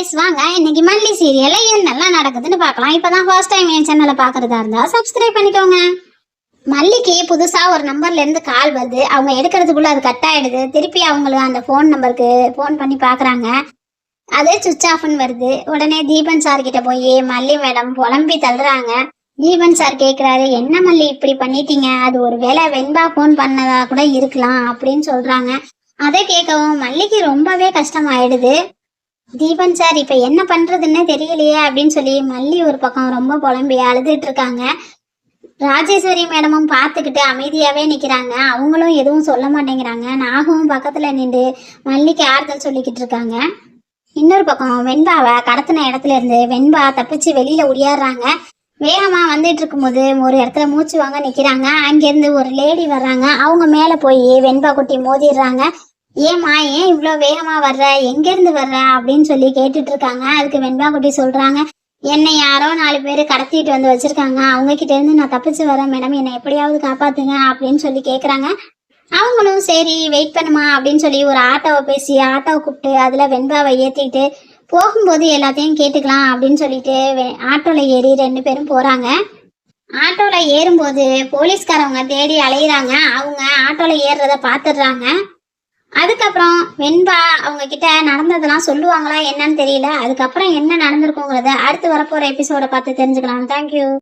Guys, வாங்க இன்னைக்கு மல்லி சீரியல்ல என்னெல்லாம் நடக்குதுன்னு பார்க்கலாம். இப்பதான் ஃபர்ஸ்ட் டைம் என் சேனலை பாக்குறதா இருந்தா சப்ஸ்கிரைப் பண்ணிக்கோங்க. மல்லிக்கு புதுசா ஒரு நம்பர்ல இருந்து கால் வருது. அவங்க எடுக்கிறதுக்குள்ள அது கட் ஆயிடுது. திருப்பி அவங்களுக்கு அந்த போன் நம்பருக்கு போன் பண்ணி பாக்குறாங்க. அதே சுவிட்ச் ஆஃப்னு வருது. உடனே தீபன் சார் கிட்ட போய் மல்லி மேடம் புலம்பி தள்ளுறாங்க. தீபன் சார் கேக்குறாரு, என்ன மல்லி இப்படி பண்ணிட்டீங்க? அது ஒரு வேளை வெண்பா போன் பண்ணதா கூட இருக்கலாம் அப்படின்னு சொல்றாங்க. அதை கேட்கவும் மல்லிக்கு ரொம்பவே கஷ்டமாயிடுது. தீபன் சார் இப்ப என்ன பண்றதுன்னே தெரியலையே அப்படின்னு சொல்லி மல்லி ஒரு பக்கம் ரொம்ப புலம்பி அழுதுட்டு இருக்காங்க. ராஜேஸ்வரி மேடமும் பார்த்துக்கிட்டு அமைதியாவே நிக்கிறாங்க. அவங்களும் எதுவும் சொல்ல மாட்டேங்கிறாங்க. நாகவும் பக்கத்துல நின்று மல்லிக்கு ஆறுதல் சொல்லிக்கிட்டு இருக்காங்க. இன்னொரு பக்கம் வெண்பாவை கடத்தின இடத்துல இருந்து வெண்பா தப்பிச்சு வெளியில ஒடியாடுறாங்க. வேகமா வந்துட்டு இருக்கும்போது ஒரு இடத்துல மூச்சு வாங்க நிக்கிறாங்க. அங்கிருந்து ஒரு லேடி வர்றாங்க. அவங்க மேல போய் வெண்பா குட்டி மோதிடுறாங்க. ஏமா ஏன் இவ்வளோ வேகமா வர்ற, எங்க இருந்து வர்ற அப்படின்னு சொல்லி கேட்டுட்டு இருக்காங்க. அதுக்கு வெண்பா குட்டி சொல்றாங்க, என்னை யாரோ 4 பேர் கடத்திட்டு வந்து வச்சிருக்காங்க. அவங்க கிட்ட இருந்து நான் தப்பிச்சு வரேன் மேடம், என்னை எப்படியாவது காப்பாத்துங்க அப்படின்னு சொல்லி கேக்குறாங்க. அவங்களும் சரி வெயிட் பண்ணுமா அப்படின்னு சொல்லி ஒரு ஆட்டோவை பேசி ஆட்டோவை கூப்பிட்டு அதுல வெண்பாவை ஏத்திட்டு போகும்போது எல்லாத்தையும் கேட்டுக்கலாம் அப்படின்னு சொல்லிட்டு ஆட்டோல ஏறி 2 பேரும் போறாங்க. ஆட்டோல ஏறும்போது போலீஸ்காரவங்க தேடி அலையிறாங்க. அவங்க ஆட்டோல ஏறுறத பாத்துடுறாங்க. அதுக்கப்புறம் வெண்பா அவங்க கிட்ட நடந்ததெல்லாம் சொல்லுவாங்களா என்னன்னு தெரியல. அதுக்கப்புறம் என்ன நடந்திருக்குங்கிறத அடுத்து வரப்போற எபிசோட பார்த்து தெரிஞ்சுக்கலாம். தேங்க்யூ.